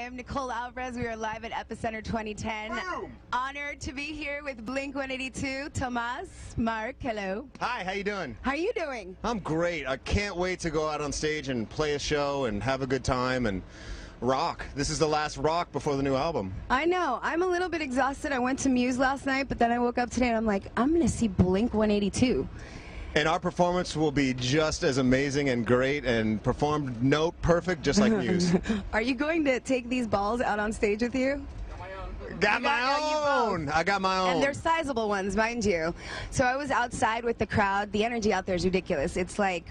am Nicole Alvarez. We are live at Epicenter 2010. Boom! Honored to be here with blink-182. Tomas, Mark, hello. Hi, how you doing? How are you doing? I'm great. I can't wait to go out on stage and play a show and have a good time and rock. This is the last rock before the new album. I know. I'm a little bit exhausted. I went to Muse last night, but then I woke up today and I'm like, I'm going to see Blink-182. And our performance will be just as amazing and great and performed note perfect, just like Muse. Are you going to take these balls out on stage with you? Got my own. I got my own. And they're sizable ones, mind you. So I was outside with the crowd. The energy out there is ridiculous. It's like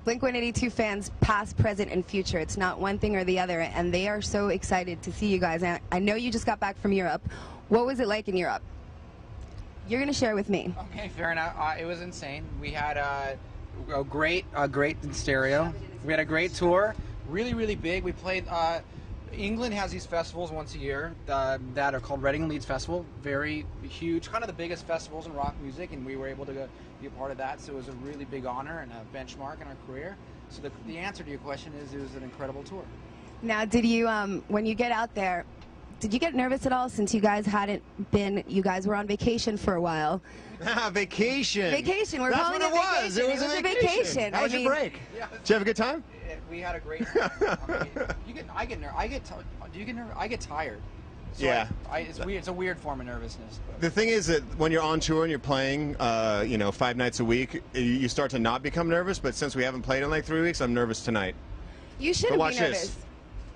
Blink-182 fans, past, present, and future. It's not one thing or the other, and they are so excited to see you guys. And I know you just got back from Europe. What was it like in Europe? You're going to share with me. Okay, fair enough. It was insane. We had a great in stereo. We had a great tour, really, really big. We played. England has these festivals once a year that are called Reading and Leeds Festival. Very huge, kind of the biggest festivals in rock music, and we were able to be a part of that. So it was a really big honor and a benchmark in our career. So the answer to your question is it was an incredible tour. Now, did you, when you get out there, did you get nervous at all since you guys hadn't been, you guys were on vacation for a while? Vacation. Vacation. We're That's calling what it vacation. It was a vacation. How was your break? Yeah. Did you have a good time? We had a great time. I get tired. So yeah. It's weird. It's a weird form of nervousness. But. The thing is that when you're on tour and you're playing, 5 nights a week, you start to not become nervous. But since we haven't played in like 3 weeks, I'm nervous tonight. You shouldn't watch be nervous. this.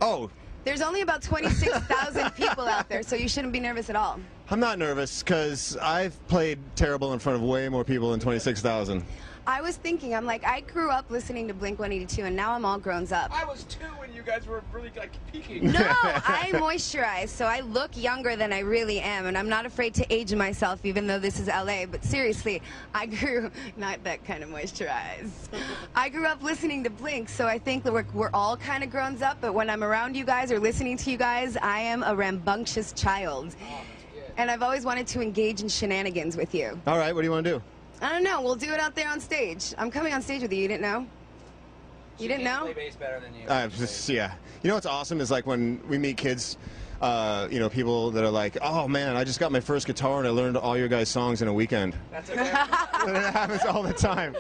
Oh. There's only about 26,000 people out there, so you shouldn't be nervous at all. I'm not nervous because I've played terrible in front of way more people than 26,000. I was thinking, I'm like, I grew up listening to Blink-182, and now I'm all grown up. I was 2 when you guys were really like peaking. No, I moisturize, so I look younger than I really am, and I'm not afraid to age myself, even though this is LA. But seriously, I grew, not that kind of moisturize. I grew up listening to Blink, so I think that we're all kind of grown up, but when I'm around you guys or listening to you guys, I am a rambunctious child. And I've always wanted to engage in shenanigans with you. All right, what do you want to do? I don't know. We'll do it out there on stage. I'm coming on stage with you. You didn't know? You didn't know? Play bass better than you. Yeah. You know what's awesome is like when we meet kids, people that are like, oh man, I just got my first guitar and I learned all your guys' songs in a weekend. That's okay. That happens all the time.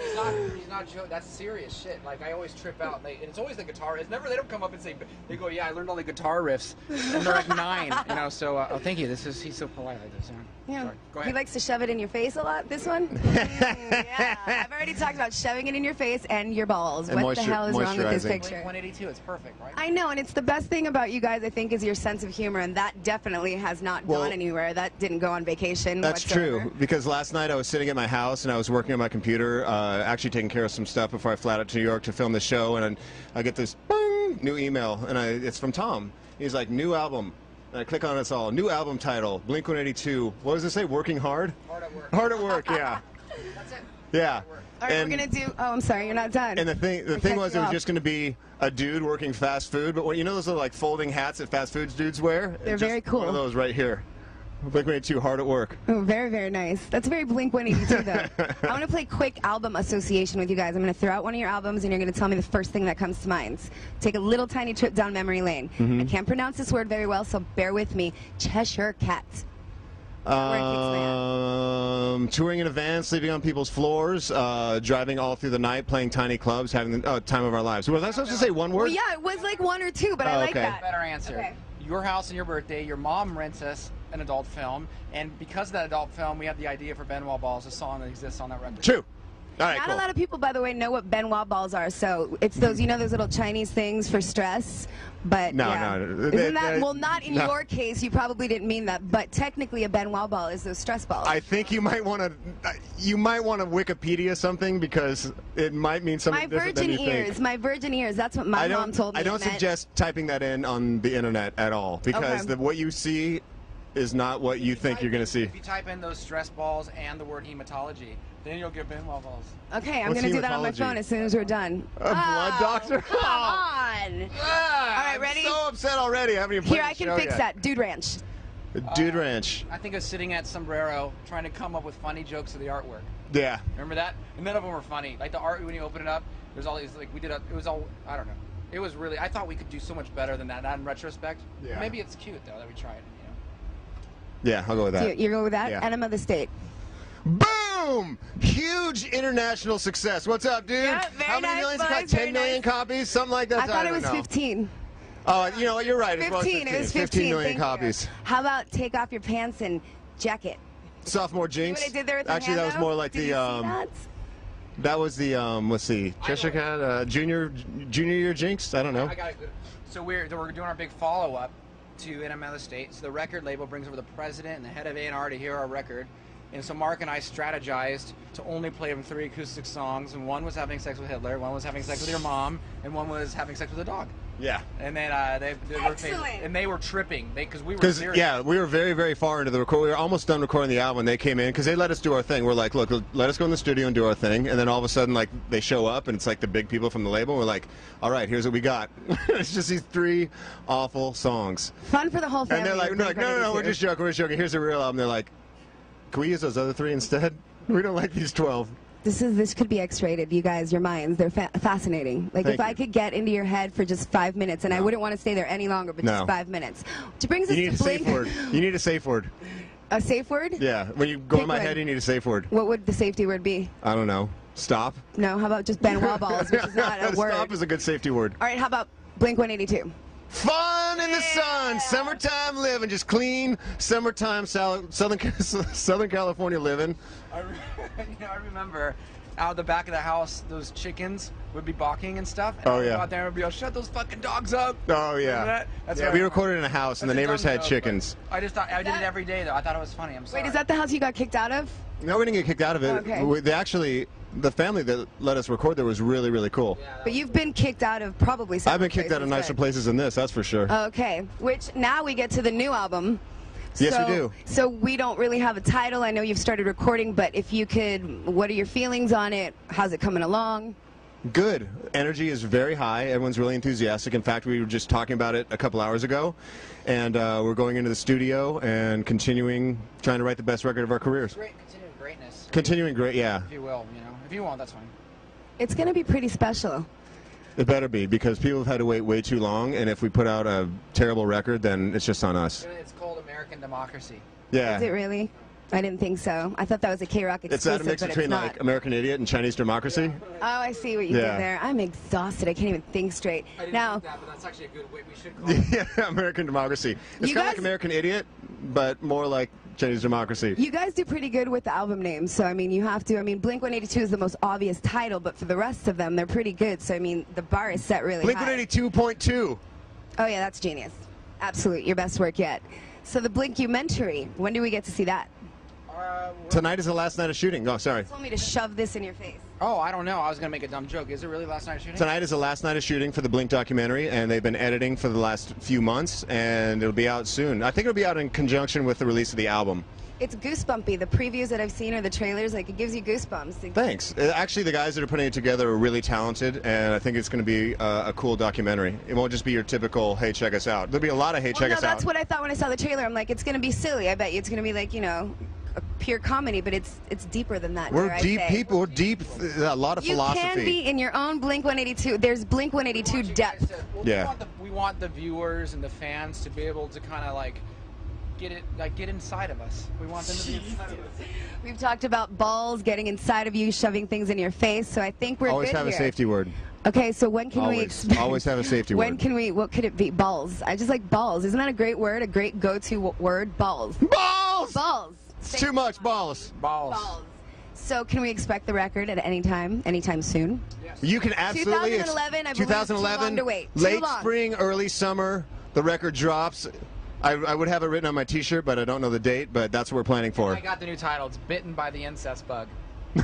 He's not joking. That's serious shit. Like I always trip out. And it's always the guitar. It's never. They don't come up and say. They go, yeah, I learned all the guitar riffs, and they're like 9. So thank you. He's so polite like this. Yeah. Sorry. Go ahead. He likes to shove it in your face a lot, this one? Yeah. I've already talked about shoving it in your face and your balls. And what the hell is wrong with this picture? Blink-182, it's perfect, right? I know, and it's the best thing about you guys, I think, is your sense of humor, and that definitely has not gone anywhere. That didn't go on vacation That's whatsoever. true, because last night I was sitting at my house and I was working on my computer, actually taking care of some stuff before I flew out to New York to film the show, and I get this new email, and it's from Tom. He's like, new album. And I click on it, it's all new album title, Blink-182. What does it say? Working hard? Hard at work. Hard at work, yeah. That's it. Yeah. All right, we're going to do... Oh, I'm sorry, you're not done. And the thing was, it was just going to be a dude working fast food, but you know those little like folding hats that fast food dudes wear? They're very cool. One of those right here. Blink-182, hard at work. Oh, very, very nice. That's very Blink-182, though. I want to play quick album association with you guys. I'm going to throw out one of your albums, and you're going to tell me the first thing that comes to mind. Take a little tiny trip down memory lane. I can't pronounce this word very well, so bear with me. Cheshire Cat. Touring in a van, sleeping on people's floors, driving all through the night, playing tiny clubs, having the time of our lives. Was I supposed to say one word? Well, yeah, it was like 1 or 2, but I like that. Better answer. Okay. Your house and your birthday, your mom rents us an adult film, and because of that adult film, we have the idea for Benoit Balls, a song that exists on that record. True. All right, Not cool. a lot of people, by the way, know what Benoit balls are. So it's those, those little Chinese things for stress. But No. Isn't that, well, not in your case. You probably didn't mean that. But technically, a Benoit ball is those stress balls. I think you might want to Wikipedia something because it might mean something different than you think. My virgin ears. That's what my mom told me. I don't suggest typing that in on the internet at all because what you see is not what you think you're going to see. If you type in those stress balls and the word hematology, then you'll get Benoit Balls. Okay, I'm going to do that on my phone as soon as we're done. A blood doctor? Come on. All right, ready? I'm so upset already. I haven't even played Here, I can fix that. Dude Ranch. Dude Ranch. I think I was sitting at Sombrero trying to come up with funny jokes of the artwork. Yeah. Remember that? And none of them were funny. Like the art, when you open it up, there's all these, like, it was all, I don't know. It was really. I thought we could do so much better than that. Not in retrospect. Yeah. Maybe it's cute though that we tried. You know. Yeah, I'll go with that. You go with that? Yeah. Enema of the State. Boom! Huge international success. What's up, dude? Yeah, very How many nice, millions? boys, Got 10 very million nice. copies? Something like that? I thought it don't was know. 15. Oh, you know what? You're right. 15. It was 15. 15 million Thank you. copies. How about take off your pants and jacket? Sophomore jinx. See what I did there with the Actually, that was hand, more though? like Did the. you see that? That was the. Let's see. Cheshire Cat. Junior year jinx. I don't know. I got it. So we're doing our big follow up to Enema of the State. So the record label brings over the president and the head of A&R to hear our record. And so Mark and I strategized to only play them 3 acoustic songs, and one was having sex with Hitler, one was having sex with your mom, and one was having sex with a dog. Yeah. And then they were Excellent. and they were tripping because we were Because serious. yeah, we were very, very far into the record. We were almost done recording the album. They came in because they let us do our thing. We're like, look, let us go in the studio and do our thing. And then all of a sudden, like, they show up and it's like the big people from the label. We're like, all right, here's what we got. It's just these 3 awful songs. Fun for the whole family. And they're like, no, we're just joking. We're just joking. Here's the real album. They're like, can we use those other 3 instead? We don't like these 12. This could be X-rated, you guys. Your minds, they're fascinating. Like Thank if I you. could get into your head for just 5 minutes, and I wouldn't want to stay there any longer, but No. just 5 minutes. Which brings us You need to a safe Blink. word. You need a safe word. A safe word? Yeah. When you go Pick in my one. head, you need a safe word. What would the safety word be? I don't know. Stop. No, how about just Ben Wallballs, which is not a word. Stop is a good safety word. All right, how about Blink-182? Fun in the sun, summertime living, just clean summertime Southern California living. I remember out the back of the house, those chickens would be barking and stuff. And Oh, I would yeah. go out there and be like, shut those fucking dogs up. Oh Remember yeah. that? That's Yeah, what we I- recorded in a house, and the That's a neighbors dumb had joke, chickens. but I just thought I did it every day though. I thought it was funny. I'm sorry. Wait, is that the house you got kicked out of? No, we didn't get kicked out of it. Okay. They actually, the family that let us record there was really, really cool. Yeah, that But you've been kicked out of probably several I've been kicked out of places, nicer but- places than this, that's for sure. Okay, which now we get to the new album. Yes, we do. So we don't really have a title. I know you've started recording, but if you could, what are your feelings on it? How's it coming along? Good. Energy is very high. Everyone's really enthusiastic. In fact, we were just talking about it a couple hours ago, and we're going into the studio and continuing trying to write the best record of our careers. Great, continuing greatness. Continuing great, yeah. If you will, you know. If you won't, that's fine. It's going to be pretty special. It better be, because people have had to wait way too long, and if we put out a terrible record, then it's just on us. It's called American Democracy. Yeah. Is it really? I didn't think so. I thought that was a K-Rock It's exclusive, that mix but between it's not. like American Idiot and Chinese Democracy. Oh, I see what you Yeah. did there. I'm exhausted. I can't even think straight. I didn't Now, think that, but that's actually a good way. We should call it. Yeah, American Democracy. It's You kind of like guys- American Idiot, but more like Chinese Democracy. you guys do pretty good with the album names, so I mean, you have to. I mean, Blink-182 is the most obvious title, but for the rest of them, they're pretty good. So I mean, the bar is set really high. Blink-182.2. Oh yeah, that's genius. Absolute, your best work yet. So the Blink-umentary, when do we get to see that? Tonight is the last night of shooting. Oh, sorry. You told me to shove this in your face. Oh, I don't know. I was gonna make a dumb joke. Is it really last night shooting? Tonight is the last night of shooting for the Blink documentary, and they've been editing for the last few months, and it'll be out soon. I think it'll be out in conjunction with the release of the album. It's goosebumpy. The previews that I've seen or the trailers, like it gives you goosebumps. Thanks. Actually, the guys that are putting it together are really talented, and I think it's going to be a cool documentary. It won't just be your typical, hey, check us out. There'll be a lot of, hey, check no, us that's out. what I thought when I saw the trailer. I'm like, it's going to be silly. I bet you it's going to be like, you know, a pure comedy, but it's deeper than that. We're dare I deep say. people. We're deep. A lot of You philosophy. can be in your own Blink-182. There's Blink-182 depth. Yeah. We want the viewers and the fans to be able to kind of like get inside of us. We want them to be inside of us. We've talked about balls getting inside of you, shoving things in your face. So I think we're Always good have here. a safety word. Okay, so when can we Always. expect? Always have a safety When word. can we? What could it be? Balls. I just like balls. Isn't that a great word? A great go-to word? Balls. Balls! Balls. It's too much balls. Balls. Balls. So can we expect the record at any time, anytime soon? You can absolutely. 2011, I believe, is too long to wait. Too late long. spring, early summer, the record drops. I would have it written on my T-shirt, but I don't know the date. But that's what we're planning for. I got the new title. It's Bitten by the Incest Bug. Is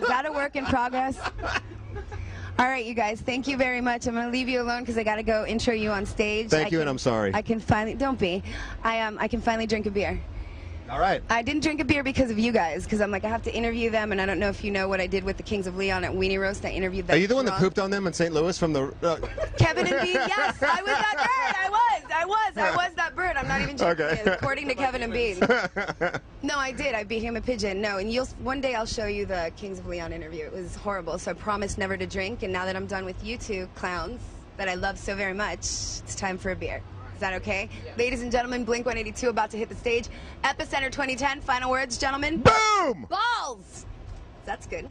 that a work in progress? All right, you guys, thank you very much. I'm going to leave you alone because I got to go intro you on stage. Thank you, and I'm sorry. I can finally, don't be. I can finally drink a beer. All right. I didn't drink a beer because of you guys, because I'm like, I have to interview them, and I don't know if you know what I did with the Kings of Leon at Weenie Roast. I interviewed them. Are you the one that pooped on them in St. Louis from the? Kevin and Bean, yes, I was that bird. I was that bird. I'm not even joking. Okay. According to Kevin and Bean. No, I did. I beat him a pigeon. No, and one day I'll show you the Kings of Leon interview. It was horrible, so I promised never to drink, and now that I'm done with you two clowns, that I love so very much, it's time for a beer. Is that okay? Yeah. Ladies and gentlemen, blink-182 about to hit the stage. Epicenter 2010, final words, gentlemen? Boom! Balls! That's good.